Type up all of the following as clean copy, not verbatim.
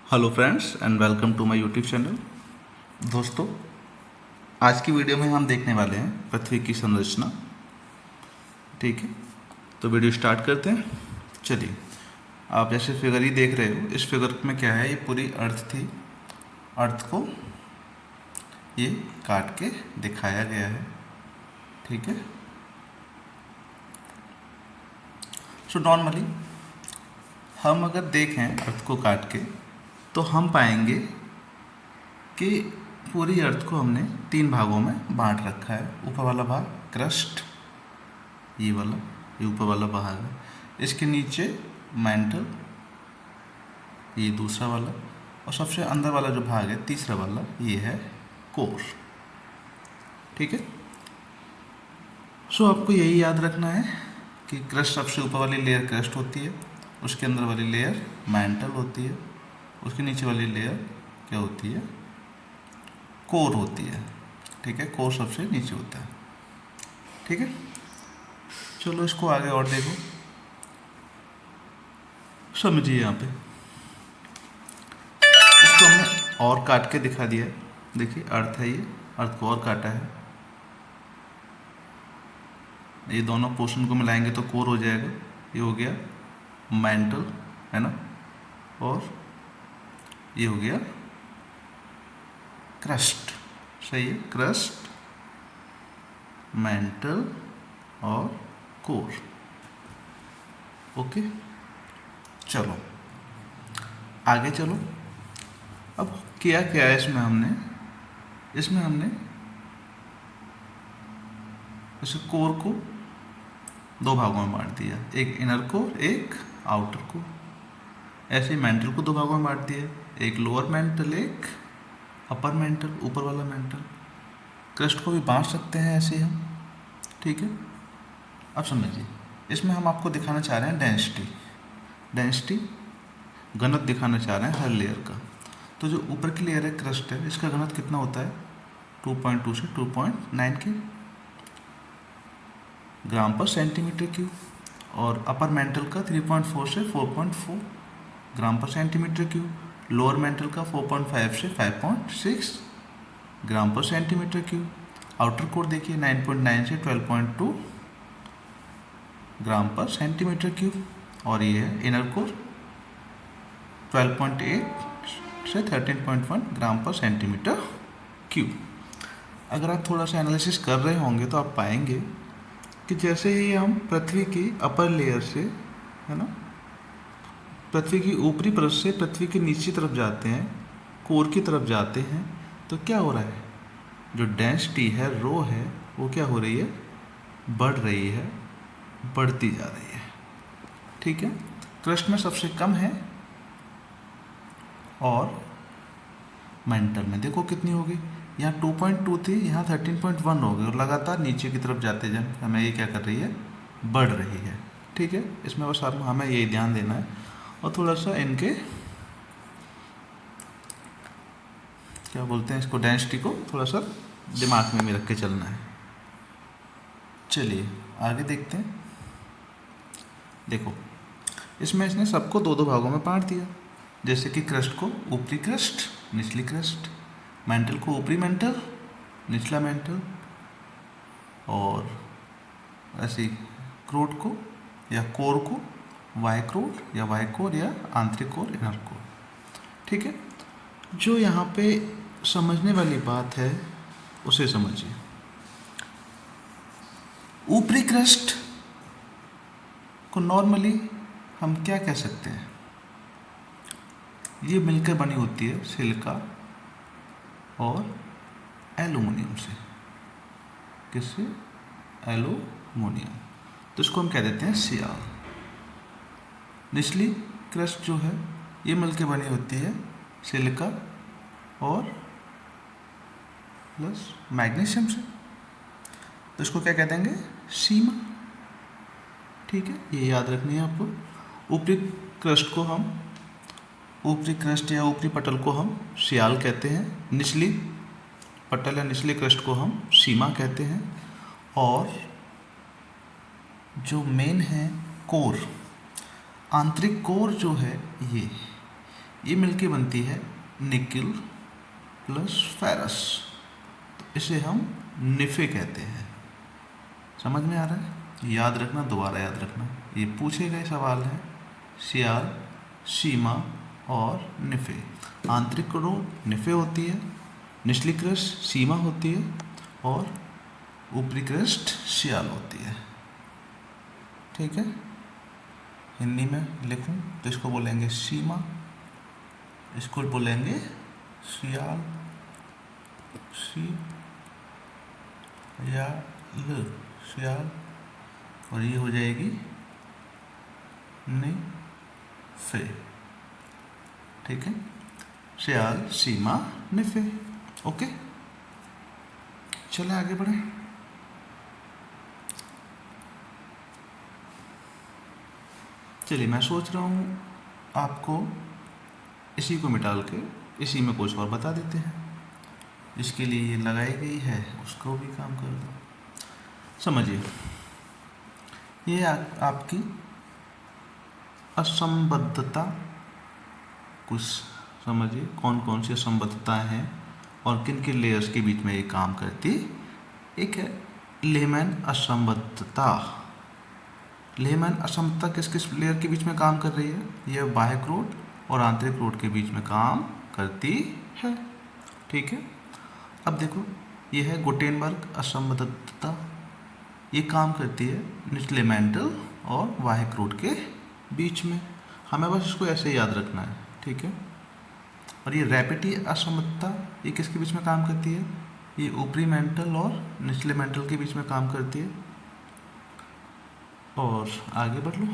Hello friends and welcome to my YouTube channel. दोस्तों, आज की वीडियो में हम देखने वाले हैं पृथ्वी की संरचना। ठीक है, तो वीडियो स्टार्ट करते हैं। चलिए, आप जैसे फिगर ही देख रहे हो, इस फिगर में क्या है, ये पूरी अर्थ थी। अर्थ को ये काट के दिखाया गया है। ठीक है, सो नॉर्मली हम अगर देखें अर्थ को काट के तो हम पाएंगे कि पूरी अर्थ को हमने 3 भागों में बांट रखा है। ऊपर वाला भाग क्रस्ट, ये ऊपर वाला भाग है। इसके नीचे मैंटल, ये दूसरा वाला, और सबसे अंदर वाला जो भाग है तीसरा वाला, ये है कोर। ठीक है, सो आपको यही याद रखना है कि क्रस्ट, सबसे ऊपर वाली लेयर क्रस्ट होती है, उसके अंदर वाली लेयर मैंटल होती है, उसके नीचे वाली लेयर क्या होती है, कोर होती है। ठीक है, कोर सबसे नीचे होता है। ठीक है, चलो इसको आगे और देखो, समझिए। यहाँ पे इसको हमने और काट के दिखा दिया है। देखिए, अर्थ है, ये अर्थ को और काटा है। ये दोनों पोर्शन को मिलाएंगे तो कोर हो जाएगा। ये हो गया मैंटल, है ना, और ये हो गया क्रस्ट। सही है, क्रस्ट, मैंटल और कोर। ओके, चलो आगे चलो। अब किया क्या है इसमें हमने इस कोर को 2 भागों में बांट दिया, एक इनर कोर, एक आउटर कोर। ऐसे ही मेंटल को 2 भागों में बांट दिया, एक लोअर मेंटल, एक अपर मेंटल, ऊपर वाला मेंटल। क्रस्ट को भी बांट सकते हैं ऐसे हम। ठीक है, अब समझिए, इसमें हम आपको दिखाना चाह रहे हैं डेंसिटी, घनत्व दिखाना चाह रहे हैं हर लेयर का। तो जो ऊपर की लेयर है क्रस्ट है, इसका घनत्व कितना होता है, 2.2 से 2.9 के ग्राम पर सेंटीमीटर क्यूब, और अपर मेंटल का 3.4 से 4.4 ग्राम पर सेंटीमीटर क्यूब, लोअर मेंटल का 4.5 से 5.6 ग्राम पर सेंटीमीटर क्यूब। आउटर कोर देखिए 9.9 से 12.2 ग्राम पर सेंटीमीटर क्यूब, और ये है इनर कोर 12.8 से 13.1 ग्राम पर सेंटीमीटर क्यूब। अगर आप थोड़ा सा एनालिसिस कर रहे होंगे तो आप पाएंगे कि जैसे ही हम पृथ्वी की अपर लेयर से, है ना, पृथ्वी की ऊपरी परत से पृथ्वी की निचली तरफ जाते हैं, कोर की तरफ जाते हैं, तो क्या हो रहा है, जो डेंसिटी है, रो है, वो क्या हो रही है, बढ़ रही है, बढ़ती जा रही है। ठीक है, क्रस्ट में सबसे कम है, और मेंटल में देखो कितनी हो गई, यहाँ 2.2 थी, यहाँ 13.1 हो गई, और लगातार नीचे की तरफ जाते जाए हमें ये क्या कर रही है, बढ़ रही है। ठीक है, इसमें बस हमें यही ध्यान देना है, और थोड़ा सा इनके क्या बोलते हैं इसको, डेंसिटी को थोड़ा सा दिमाग में भी रख के चलना है। चलिए आगे देखते हैं। देखो, इसमें इसने सबको 2-2 भागों में बांट दिया, जैसे कि क्रस्ट को ऊपरी क्रस्ट, निचली क्रस्ट, मेंटल को ऊपरी मेंटल, निचला मेंटल, और ऐसे क्रोड को या कोर को वाई क्रोड या वाई कोर, या आंतरिक कोर, इनर कोर। ठीक है, जो यहाँ पे समझने वाली बात है उसे समझिए। ऊपरी क्रस्ट को नॉर्मली हम क्या कह सकते हैं, ये मिलकर बनी होती है सिलिका और एल्युमिनियम से। किससे, एल्युमिनियम, तो इसको हम कह देते हैं सियाल। निचली क्रस्ट जो है, ये मिलकर बनी होती है सिलिका और प्लस मैग्नीशियम से, तो इसको क्या कह देंगे, सीमा। ठीक है, ये याद रखनी है आपको। ऊपरी क्रस्ट को हम, ऊपरी क्रस्ट या ऊपरी पटल को हम सियाल कहते हैं, निचली पटल या निचले क्रस्ट को हम सीमा कहते हैं, और जो मेन है कोर, आंतरिक कोर जो है, ये मिलके बनती है निकिल प्लस फेरस, तो इसे हम निफे कहते हैं। समझ में आ रहा है? याद रखना, दोबारा याद रखना, ये पूछे गए सवाल है। सियाल, सीमा और निफे। आंतरिक क्रोड निफे होती है, निचली क्रस्ट सीमा होती है और ऊपरी क्रस्ट सियाल होती है। ठीक है, हिंदी में लिखूं तो इसको बोलेंगे सीमा, इसको बोलेंगे सियाल, सियाल, और ये हो जाएगी निफे। ठीक है, सियाल, सीमा, निफे। ओके, चले आगे बढ़े। चलिए, मैं सोच रहा हूँ आपको इसी को मिटाल के इसी में कुछ और बता देते हैं। जिसके लिए ये लगाई गई है उसको भी काम कर दो। समझिए, ये आपकी असंबद्धता, कुछ समझिए कौन कौन सी असंबद्धताएं हैं और किन किन लेयर्स के बीच में ये काम करती। एक है लेमैन असंबद्धता। लेमैन असंबद्धता किस किस लेयर के बीच में काम कर रही है? यह बाह्य क्रोड और आंतरिक क्रोड के बीच में काम करती है। ठीक है, अब देखो, यह है गुटेनबर्ग असंबद्धता। ये काम करती है निचले मेंटल और बाह्य क्रोड के बीच में। हमें बस इसको ऐसे याद रखना है। ठीक है, और ये रैपिटी असंबद्धता, ये किसके बीच में काम करती है? ये ऊपरी मेंटल और निचले मेंटल के बीच में काम करती है। और आगे बढ़ लो,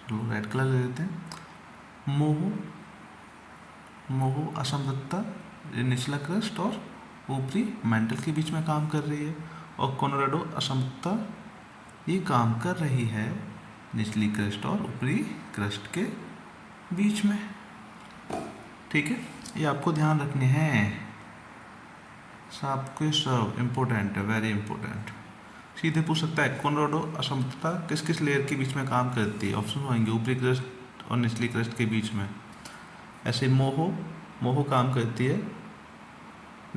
चलो रेड कलर ले लेते हैं। मोहो असंबद्धता, ये निचला क्रस्ट और ऊपरी मेंटल के बीच में काम कर रही है। और कोलोराडो असंबद्धता, ये काम कर रही है निचली क्रस्ट और ऊपरी क्रस्ट के बीच में। ठीक है, ये आपको ध्यान रखने हैं, सबके सब इम्पोर्टेंट है, वेरी इंपॉर्टेंट। सीधे पूछ सकता है कोलोराडो असंबद्धता किस किस लेयर के बीच में काम करती है? ऑप्शन होंगे ऊपरी क्रस्ट और निचली क्रस्ट के बीच में। ऐसे मोहो काम करती है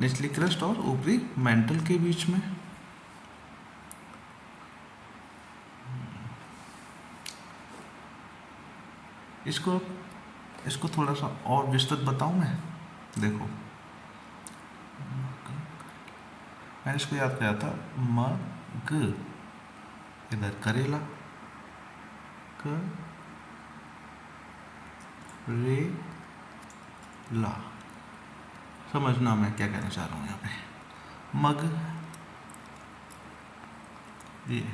निचली क्रस्ट और ऊपरी मेंटल के बीच में। इसको थोड़ा सा और विस्तृत बताऊं मैं। देखो, मैंने इसको याद किया था, मग, इधर करेला, करेला। समझना मैं क्या कहना चाह रहा हूँ यहाँ पे। मग, ये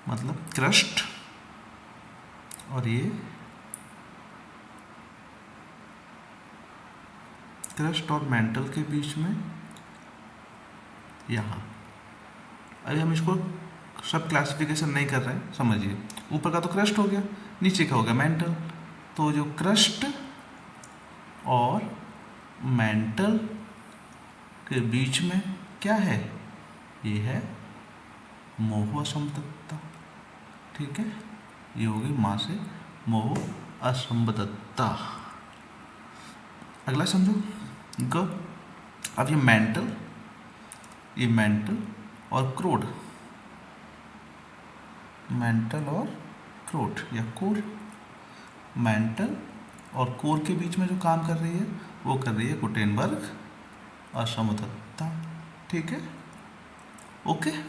मतलब क्रस्ट, और ये क्रस्ट और मेंटल के बीच में यहाँ। अरे हम इसको सब क्लासिफिकेशन नहीं कर रहे हैं, समझिए। ऊपर का तो क्रस्ट हो गया, नीचे का हो गया मेंटल। तो जो क्रस्ट और मेंटल के बीच में क्या है? ये है मोह असंबद्धता। ठीक है, ये होगी माँ से मोह असंबद्धता। अगला समझो, ग। अब ये मेंटल और क्रोड, मेंटल और क्रोड या कोर, मेंटल और कोर के बीच में जो काम कर रही है वो कर रही है गुटेनबर्ग असंबद्धता। ठीक है, ओके, ऐसे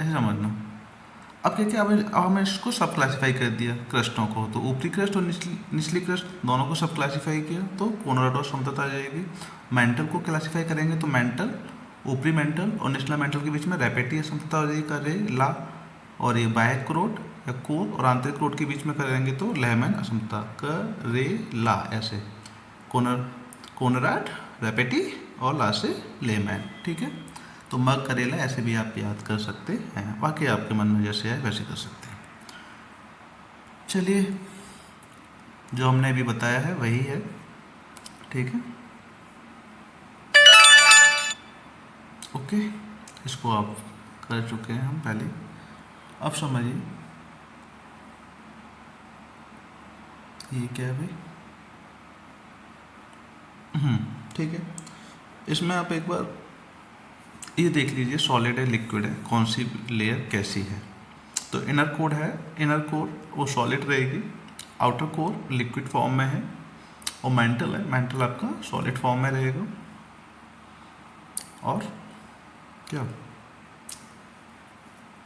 समझना। अब क्या क्या, अब हमें इसको सब क्लासीफाई कर दिया क्रस्टों को, तो ऊपरी क्रस्ट और निचली क्रस्ट दोनों को सब क्लासीफाई किया तो कोलोराडो असंबद्धता आ जाएगी। मेंटल को क्लासीफाई करेंगे तो मेंटल, ऊपरी मेंटल और निचला मेंटल के बीच में रैपिटी असंबद्धता हो जाएगी, करेला। और ये बाह्य क्रोड या कोर और आंतरिक क्रोड के बीच में करेंगे तो लेमैन असंबद्धता, करेला। ऐसे कोनराड, रैपिटी और ला से लेमैन। ठीक है, तो मग, करेला ऐसे भी आप याद कर सकते हैं, बाकी आपके मन में जैसे है वैसे कर सकते हैं। चलिए, जो हमने अभी बताया है वही है। ठीक है, ओके, इसको आप कर चुके हैं हम पहले। अब समझिए, ये क्या है भाई? ठीक है। इसमें आप एक बार ये देख लीजिए, सॉलिड है लिक्विड है, कौन सी लेयर कैसी है। तो इनर कोर है, इनर कोर वो सॉलिड रहेगी, आउटर कोर लिक्विड फॉर्म में है, और मेंटल है, मेंटल आपका सॉलिड फॉर्म में रहेगा। और क्या,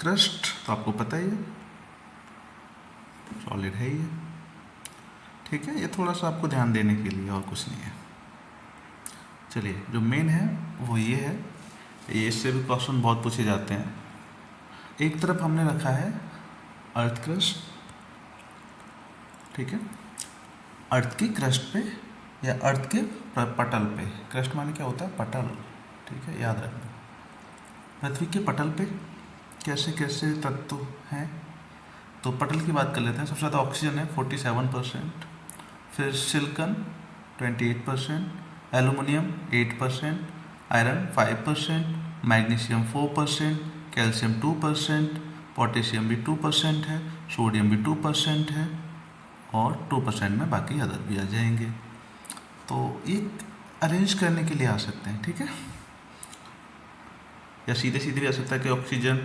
क्रस्ट तो आपको पता ही है, सॉलिड है ही है। ठीक है, ये थोड़ा सा आपको ध्यान देने के लिए, और कुछ नहीं है। चलिए, जो मेन है वो ये है, ये इससे भी क्वेश्चन बहुत पूछे जाते हैं। एक तरफ हमने रखा है अर्थ क्रस्ट, ठीक है, अर्थ की क्रस्ट पे या अर्थ के पटल पे। क्रस्ट माने क्या होता है? पटल। ठीक है, याद रखना। पृथ्वी के पटल पे कैसे कैसे तत्व हैं, तो पटल की बात कर लेते हैं। सबसे ज़्यादा ऑक्सीजन है 47%, फिर silicon 28%, aluminium 8%, iron 5%, magnesium 4%, calcium 2%, potassium भी 2% है, सोडियम भी 2% है, और 2% में बाकी अदर भी आ जाएंगे। तो एक अरेंज करने के लिए आ सकते हैं, ठीक है, या सीधे सीधे भी आ सकता है कि ऑक्सीजन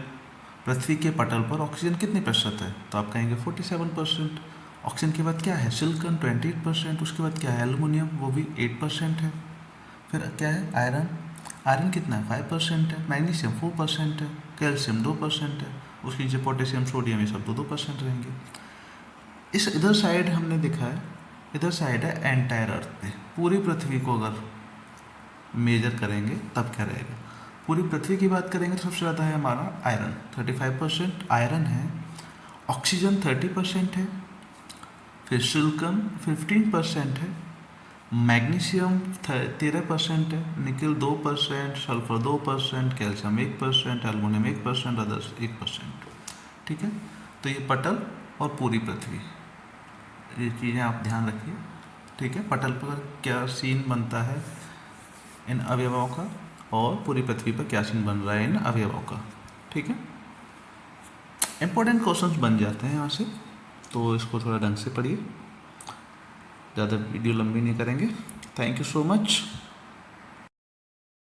पृथ्वी के पटल पर ऑक्सीजन कितने प्रतिशत है, तो आप कहेंगे 47%। ऑक्सीजन के बाद क्या है? सिलिकॉन 28%, उसके बाद क्या है? एल्युमिनियम, वो भी 8% है। फिर क्या है? आयरन, आयरन कितना है? 5% है। मैग्नीशियम 4% है, कैल्शियम 2% है, उसके नीचे पोटेशियम, सोडियम, ये सब 2-2% रहेंगे। इस इधर साइड हमने देखा है, इधर साइड है एंटायर अर्थ पे, पूरी पृथ्वी को अगर मेजर करेंगे तब क्या रहेगा। पूरी पृथ्वी की बात करेंगे तो सबसे ज़्यादा है हमारा आयरन, 35% आयरन है, ऑक्सीजन 30% है, फिर सिलिकॉन 15% है, मैग्नीशियम 13% है, निकल 2%, सल्फर 2%, कैल्शियम 1%, एल्युमिनियम 1%, अदर्स 1%। ठीक है, तो ये पटल और पूरी पृथ्वी, ये चीज़ें आप ध्यान रखिए। ठीक है, पटल पर क्या सीन बनता है इन अवयवों का, और पूरी पृथ्वी पर क्या सीन बन रहा है इन अवयवों का। ठीक है, इंपॉर्टेंट क्वेश्चंस बन जाते हैं यहाँ से, तो इसको थोड़ा ढंग से पढ़िए, ज़्यादा वीडियो लंबी नहीं करेंगे। Thank you so much.